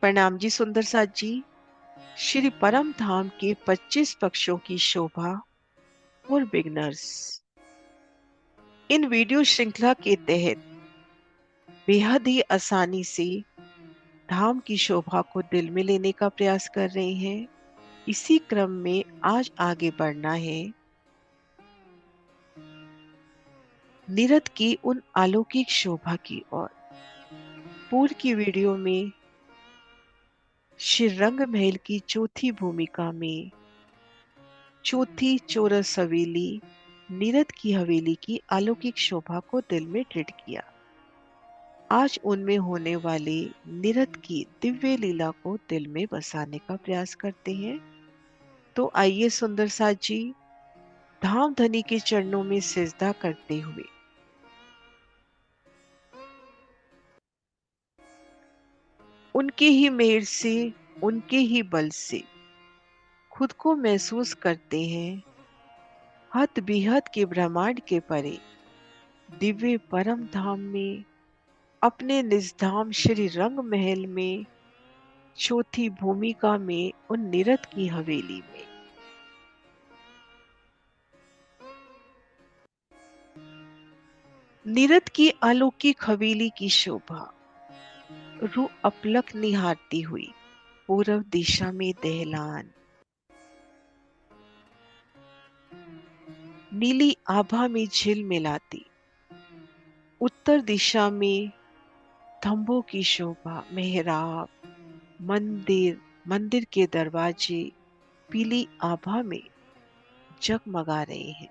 प्रणाम जी सुंदर साथ जी। श्री परम धाम के 25 पक्षों की शोभा और बिगनर्स इन वीडियो श्रृंखला के तहत बेहद ही आसानी से धाम की शोभा को दिल में लेने का प्रयास कर रहे हैं। इसी क्रम में आज आगे बढ़ना है निरत की उन अलौकिक शोभा की ओर। पूर्व की वीडियो में श्री रंग महल की चौथी भूमिका में चौथी चौरस हवेली नीरद की हवेली की अलौकिक शोभा को दिल में दृढ़ किया। आज उनमें होने वाले नीरद की दिव्य लीला को दिल में बसाने का प्रयास करते हैं। तो आइए सुंदर साथ जी, धाम धनी के चरणों में सिजदा करते हुए उनके ही मेहर से, उनके ही बल से खुद को महसूस करते हैं हद बेहद के ब्रह्मांड के परे दिव्य परम धाम में, अपने निज धाम श्री रंग महल में, चौथी भूमिका में, उन नीरद की हवेली में। नीरद की अलौकिक हवेली की शोभा रूह अपलक निहारती हुई पूर्व दिशा में दहलान, नीली आभा में झिलमिलाती उत्तर दिशा में थंभों की शोभा, मेहराब, मंदिर, मंदिर के दरवाजे पीली आभा में जगमगा रहे हैं।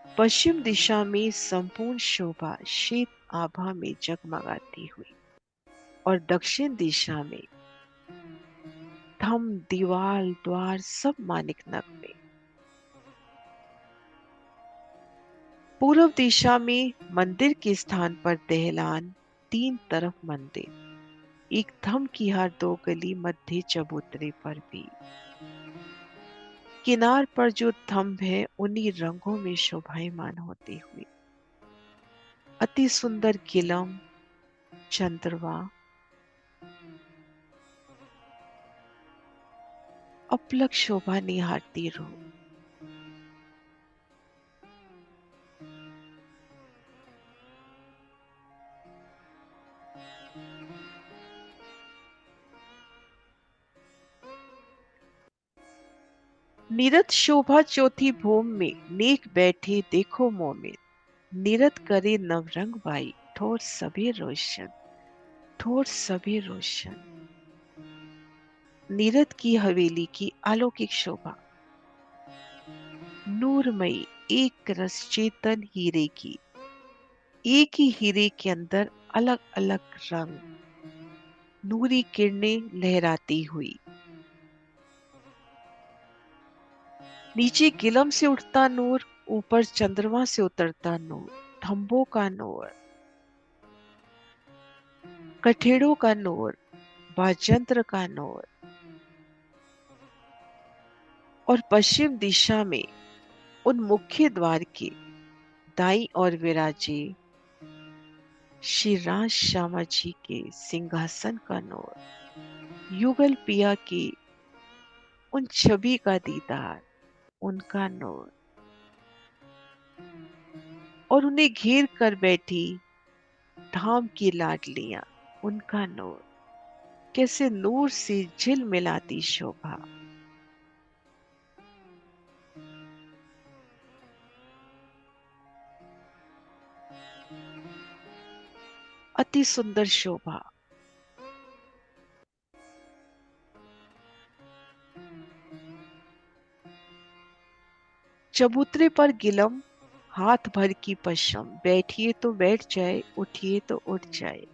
पश्चिम दिशा में संपूर्ण शोभा श्वेत आभा में जगमगाती हुई और दक्षिण दिशा में थम, दीवार, द्वार सब मानिक नग में। पूर्व दिशा में मंदिर के स्थान पर दहलान, तीन तरफ मंदिर, एक थम की हर दो गली मध्य चबूतरे पर भी। किनार पर जो थंब है उन्हीं रंगों में शोभायमान होते हुए अति सुंदर गिलम, चंद्रवा, अपलक शोभा निहारती रूह। नीरद शोभा चौथी भूम में नेक बैठे देखो मोमिन, नीरद करे नवरंग बाई ठोर सभी रोशन, ठोर सभी रोशन। नीरद की हवेली की अलौकिक शोभा नूरमयी एक रस चेतन हीरे की, एक ही हीरे के अंदर अलग अलग रंग, नूरी किरणें लहराती हुई, नीचे गिलम से उठता नूर, ऊपर चंद्रमा से उतरता नूर, थंबों का नूर, कठेड़ों का नूर, बाजंत्र का नूर, और पश्चिम दिशा में उन मुख्य द्वार के दाईं ओर विराजे श्री राज श्यामा जी के सिंहासन का नूर, युगल पिया की उन छवि का दीदार, उनका नूर, और उन्हें घेर कर बैठी धाम की लाडलियां, उनका नूर, कैसे नूर से झिलमिलाती शोभा। अति सुंदर शोभा। चबूतरे पर गिलम, हाथ भर की पशम, बैठिए तो बैठ जाए, उठिए तो उठ जाए।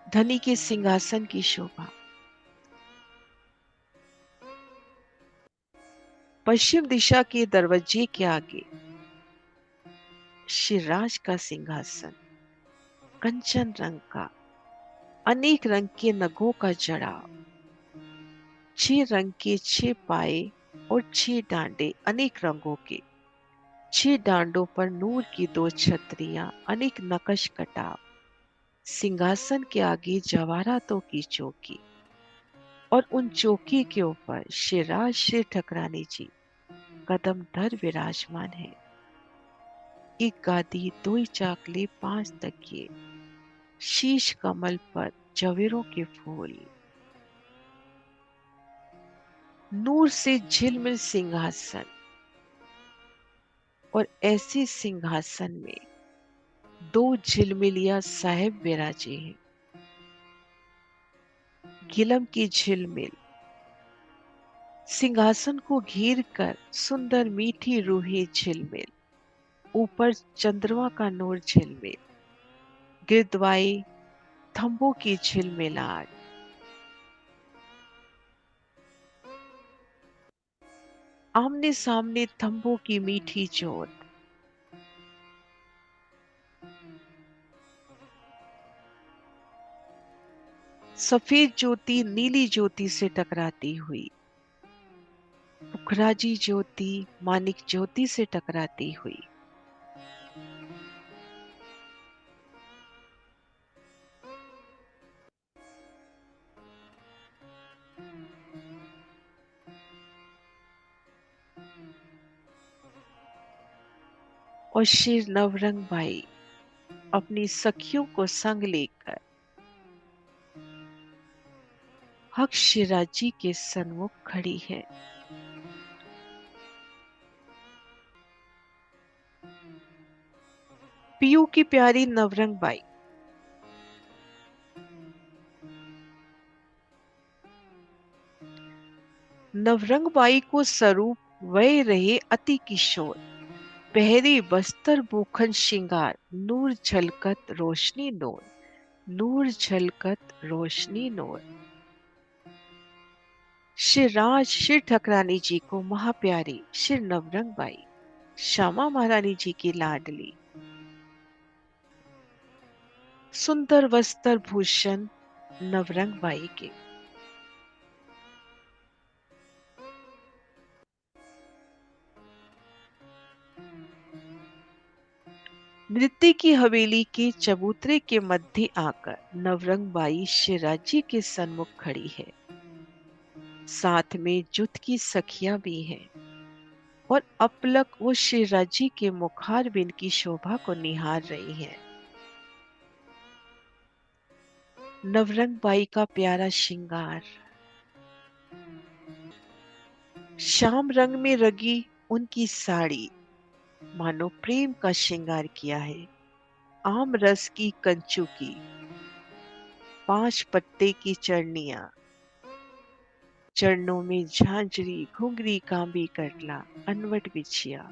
धनी के सिंहासन की शोभा। पश्चिम दिशा के दरवाजे के आगे शिवराज का सिंहासन, कंचन रंग का, अनेक रंग के नगों का जड़ाव, 6 रंग के 6 पाए और 6 डांडे अनेक रंगों के, 6 डांडों पर नूर की 2 छतरियां, अनेक नकश कटाव, सिंहासन के आगे जवाहरातों की चौकी और उन चौकी के ऊपर शिवराज श्री ठकरानी जी कदम धर विराजमान है। एक गादी, 2 चाकले, 5 तकिए, शीश कमल पर जवेरों के फूल, नूर से झिलमिल सिंहासन, और ऐसे सिंहासन में 2 झिलमिलिया साहेब विराजे हैं। गिलम की झिलमिल सिंहासन को घेर कर सुंदर मीठी रूही झिलमिल, ऊपर चंद्रमा का नूर झिलमिल, गिरदवाई थंबों की झिलमिलाहट, आमने सामने थंबों की मीठी जोत, सफेद ज्योति नीली ज्योति से टकराती हुई, पुखराजी ज्योति मानिक ज्योति से टकराती हुई, और शेर नवरंग भाई अपनी सखियों को संग लेकर हक शिराजी के सन्मुख खड़ी है। पीयू की प्यारी नवरंग बाई नवरंग बाई को स्वरूप वह रहे अति किशोर, पहरी बस्तर भूखन श्रृंगार, नूर झलकत रोशनी नूर, नूर झलकत रोशनी नूर। श्री राज श्री ठकरानी जी को महाप्यारी श्री नवरंग बाई श्यामा महारानी जी की लाडली, सुंदर वस्त्र भूषण नवरंग बाई के नृत्य की हवेली के चबूतरे के मध्य आकर नवरंग बाई शिराजी के सन्मुख खड़ी है। साथ में जुत की सखियां भी हैं और अपलक वो शिराजी के मुखार बिन की शोभा को निहार रही हैं। नवरंग बाई का प्यारा श्रृंगार, श्याम रंग में रंगी उनकी साड़ी मानो प्रेम का श्रृंगार किया है। आम रस की कंचू की 5 पत्ते की चरनियां, चरणों में झांझरी घुंघरी कांबी करला अनवट बिछिया,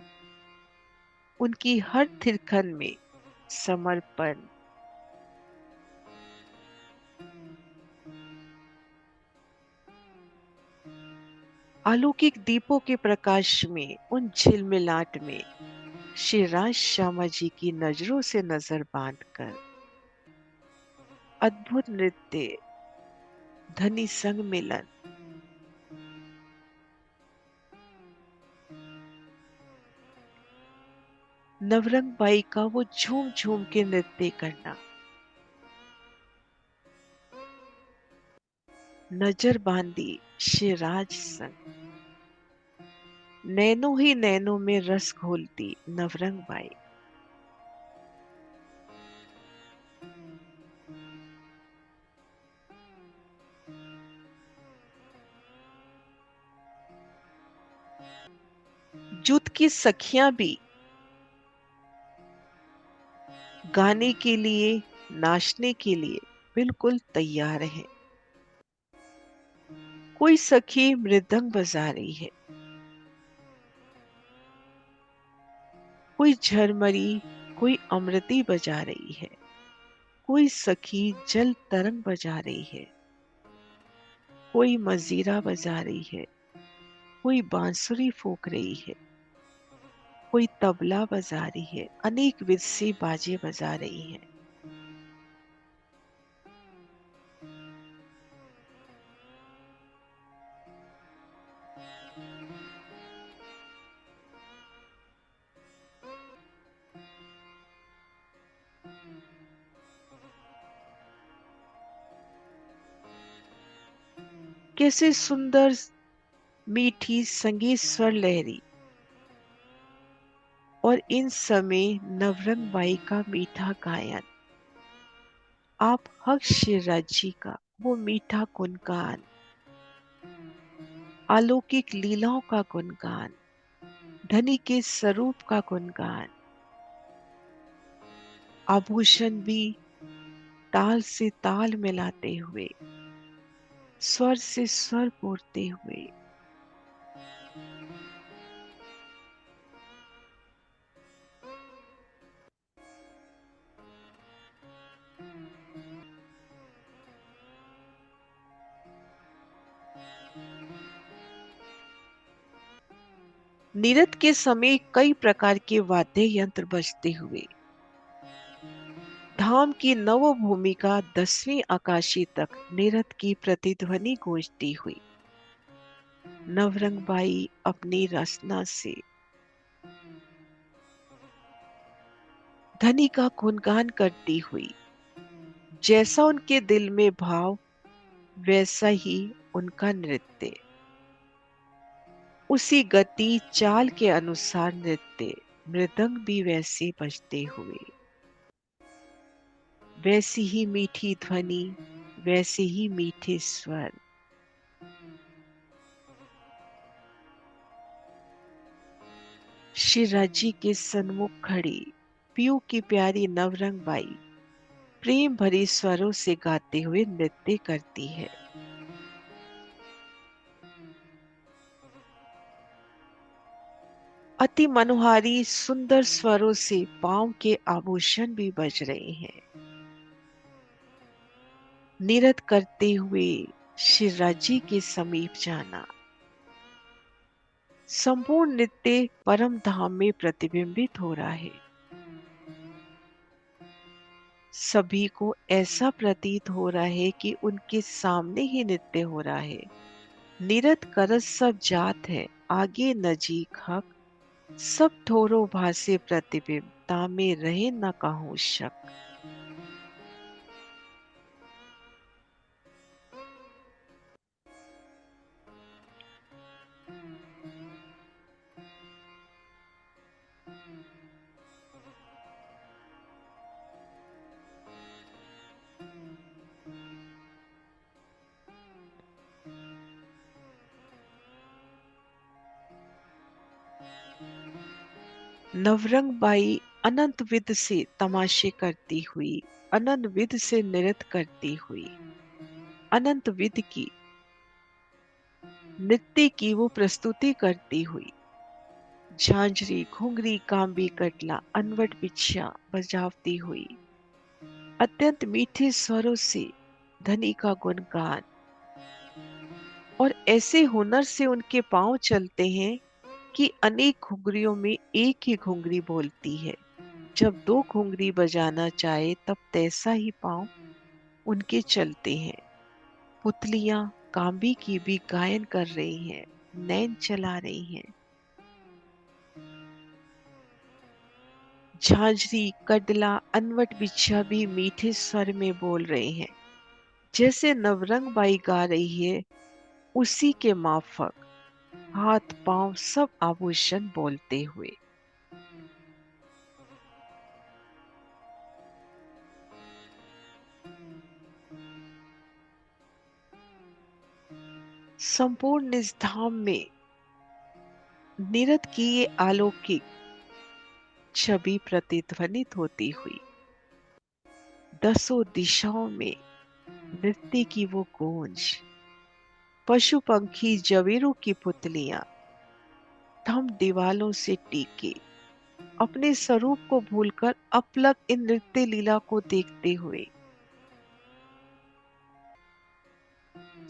उनकी हर थिरकन में समर्पण, अलौकिक दीपों के प्रकाश में उन झिलमिलाट में श्री राज श्यामा जी की नजरों से नजर बांधकर अद्भुत नृत्य धनी संग मिलन, नवरंग बाई का वो झूम झूम के नृत्य करना, नजर बांधी श्री राज संग, नैनों ही नैनों में रस घोलती नवरंग बाई, जुत की सखियां भी गाने के लिए नाचने के लिए बिल्कुल तैयार है। कोई सखी मृदंग बजा रही है, कोई झरमरी, कोई अमृति बजा रही है, कोई सखी जल तरंग बजा रही है, कोई मजीरा बजा रही है, कोई बांसुरी फूंक रही है, कोई तबला बजा रही है, अनेक विध से बाजे बजा रही है। कैसे सुंदर मीठी संगीत स्वर लहरी और इन समय नवरंग बाई का मीठा गायन। आप हक शिवराज जी का वो मीठा गुणगान, अलौकिक लीलाओं का गुणगान, धनी के स्वरूप का गुणगान, आभूषण भी ताल से ताल मिलाते हुए, स्वर से स्वर बोलते हुए। नीरद के समय कई प्रकार के वाद्य यंत्र बजते हुए धाम की नव भूमिका 10वीं आकाशी तक नीरद की प्रतिध्वनि गूंजती हुई। नवरंग बाई अपनी रचना से धनी का गुणगान करती हुई, जैसा उनके दिल में भाव वैसा ही उनका नृत्य, उसी गति चाल के अनुसार नृत्य, मृदंग भी वैसे बजते हुए, वैसी ही मीठी ध्वनि, वैसे ही मीठे स्वर। शिवराज जी के सन्मुख खड़ी पीयू की प्यारी नवरंग बाई प्रेम भरी स्वरों से गाते हुए नृत्य करती है। अति मनोहारी सुंदर स्वरों से पांव के आभूषण भी बज रहे हैं। नीरद करते हुए शिवराज जी के समीप जाना, संपूर्ण नृत्य परम धाम में प्रतिबिंबित हो रहा है। सभी को ऐसा प्रतीत हो रहा है कि उनके सामने ही नृत्य हो रहा है। नीरद करस सब जात है, आगे नजीक हक, सब ठोरो भासे प्रतिबिंब, तामे रहे न कहूँ शक। नवरंग बाई अनंत विध से तमाशे करती हुई, अनंत विध से नृत्य करती हुई, अनंत विध की नृत्य की वो प्रस्तुति करती हुई, झांझरी घुंघरी कांबी कटला अनवट बिछिया बजावती हुई, अत्यंत मीठे स्वरों से धनी का गुणगान, और ऐसे हुनर से उनके पांव चलते हैं कि अनेक घुंघरियों में एक ही घुंघरी बोलती है। जब दो घुंघरी बजाना चाहे तब तैसा ही पांव उनके चलते हैं। पुतलियां कांबी की भी गायन कर रही हैं, नैन चला रही हैं। झांझरी कडला अनवट बिछा भी मीठे स्वर में बोल रहे हैं। जैसे नवरंग बाई गा रही है उसी के माफक हाथ पांव सब आभूषण बोलते हुए। संपूर्ण इस धाम में नीरद की ये अलौकिक छवि प्रतिध्वनित होती हुई दसों दिशाओं में नृत्य की वो गूंज, पशु पंखी जवेरों की पुतलियां थम दीवालों से टीके अपने स्वरूप को भूलकर अपलक इन नृत्य लीला को देखते हुए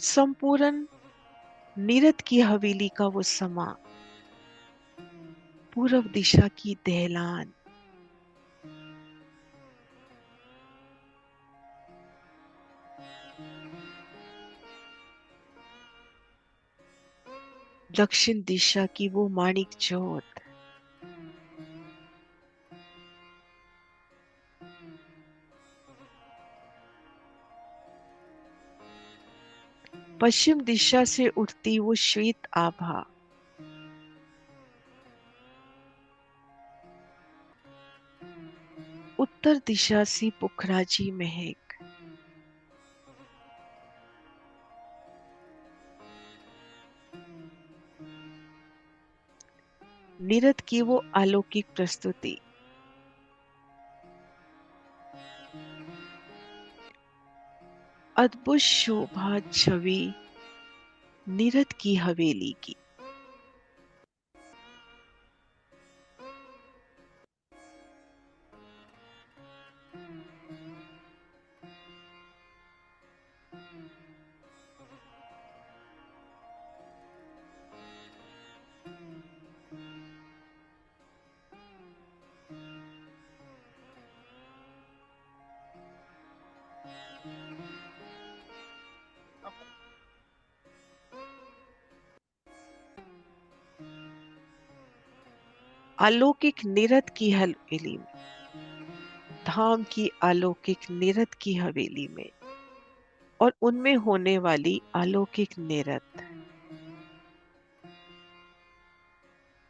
संपूर्ण नीरद की हवेली का वो समा, पूर्व दिशा की दहलान, दक्षिण दिशा की वो माणिक ज्योत, पश्चिम दिशा से उठती वो श्वेत आभा, उत्तर दिशा से पुखराजी महक, नीरद की वो अलौकिक प्रस्तुति, अद्भुत शोभा छवि नीरद की हवेली की। अलौकिक नीरद की हवेली में, धाम की अलौकिक नीरद की हवेली में और उनमें होने वाली अलौकिक नीरद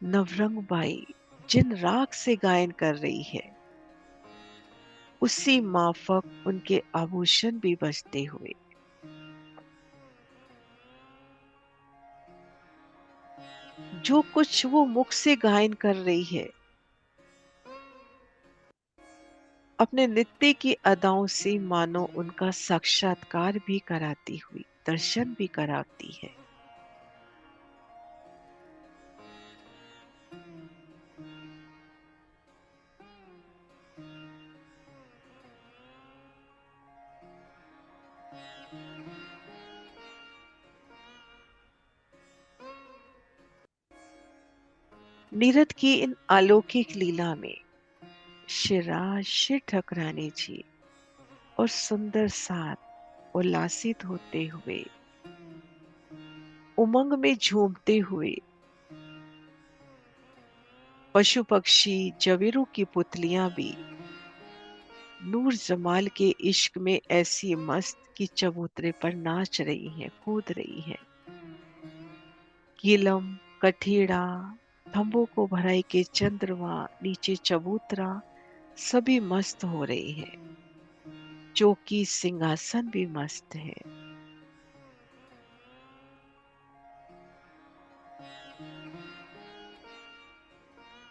नवरंग बाई जिन राग से गायन कर रही है, उसी माफक उनके आभूषण भी बजते हुए। जो कुछ वो मुख से गायन कर रही है, अपने नृत्य की अदाओं से मानो उनका साक्षात्कार भी कराती हुई, दर्शन भी कराती है। नीरद की इन अलौकिक लीला में शिवराज शिव ठकरानी जी और सुंदर साथ उल्लासित होते हुए, उमंग में झूमते हुए, पशु पक्षी जवेरों की पुतलियां भी नूर जमाल के इश्क में ऐसी मस्त कि चबूतरे पर नाच रही हैं, कूद रही हैं। गीलम, कठीड़ा, थंबों को भराई के चंद्रमा, नीचे चबूतरा, सभी मस्त हो रहे हैं। चौकी सिंहासन भी मस्त है।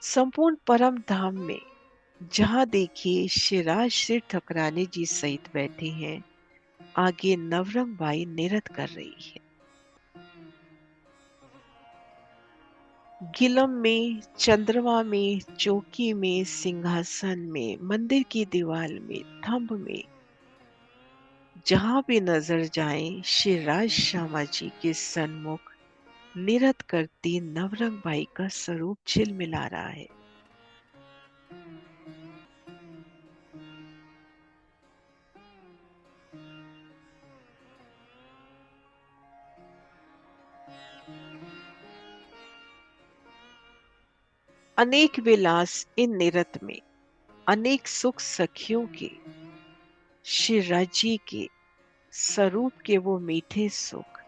संपूर्ण परम धाम में जहां देखिए शिवराज सिर ठकराने जी सहित बैठे हैं, आगे नवरंग बाई नृत्य कर रही है। गिलम में, चंद्रमा में, चौकी में, सिंहासन में, मंदिर की दीवार में, थंब में, जहां भी नजर जाए शिवराज श्यामा जी के सन्मुख नृत्य करती नवरंग बाई का स्वरूप झिलमिला रहा है। अनेक विलास इन नृत्य में, अनेक सुख सखियों के, शिवराज जी के स्वरूप के वो मीठे सुख,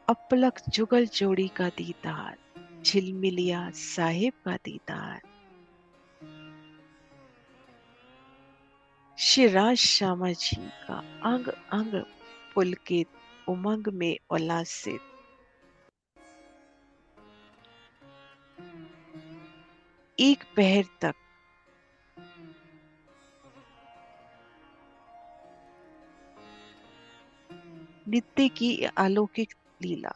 अपलक जुगल जोड़ी का दीदार, झिलमिलिया साहिब का दीदार, शिवराज श्यामा जी का अंग अंग पुलकित, उमंग में उल्लासित, एक पहर तक नित्य की अलौकिक लीला।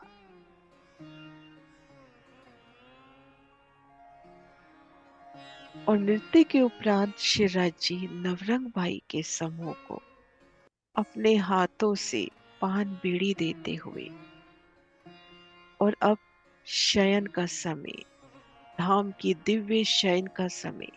और नृत्य के उपरांत शिवराज जी नवरंग बाई के समूह को अपने हाथों से पान बीड़ी देते हुए, और अब शयन का समय, धाम की दिव्य शयन का समय,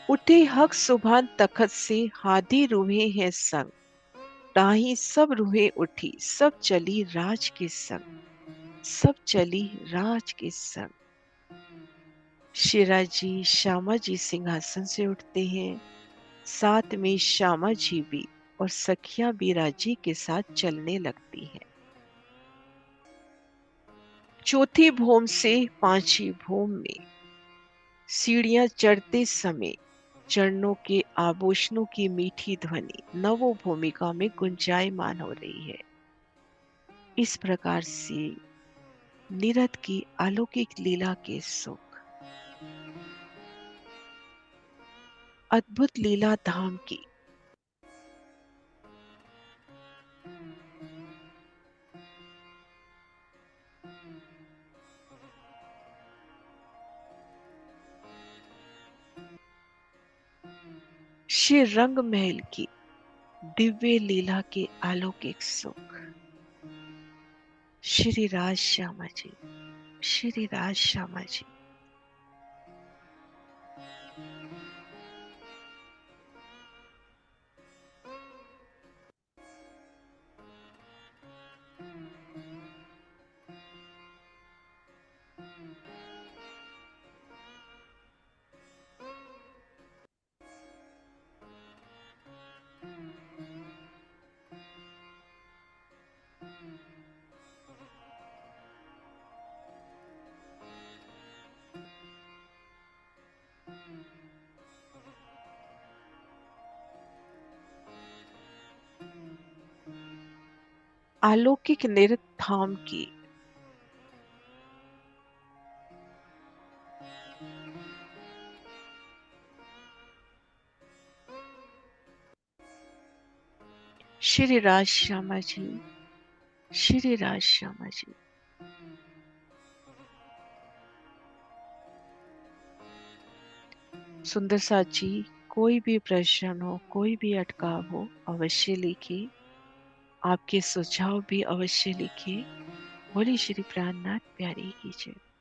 उठे हक सुभान तखत से हादी रूहे हैं संग, ताही सब रूहे उठी, सब चली राज के संग, सब चली राज के संग। शिरा जी श्यामा जी सिंहासन से उठते हैं। साथ में श्यामा जी भी और सखियां भी राजी के साथ चलने लगती हैं। चौथी भूम से पांचवी भूम में सीढ़ियां चढ़ते समय चरणों के आभूषणों की मीठी ध्वनि नवो भूमिका में गुंजायमान हो रही है। इस प्रकार से निरत की अलौकिक लीला के सुख, अद्भुत लीला धाम की श्री रंग महल की दिव्य लीला के अलौकिक सुख। श्री राज श्यामा जी, श्री राज श्यामा जी। अलौकिक निरत धाम की श्री राज श्यामा जी, श्री राज श्यामा जी। सुंदर साथ जी, कोई भी प्रश्न हो, कोई भी अटकाव हो, अवश्य लिखिए। आपके सुझाव भी अवश्य लिखिए। बोलिए श्री प्राणनाथ प्यारी की जय।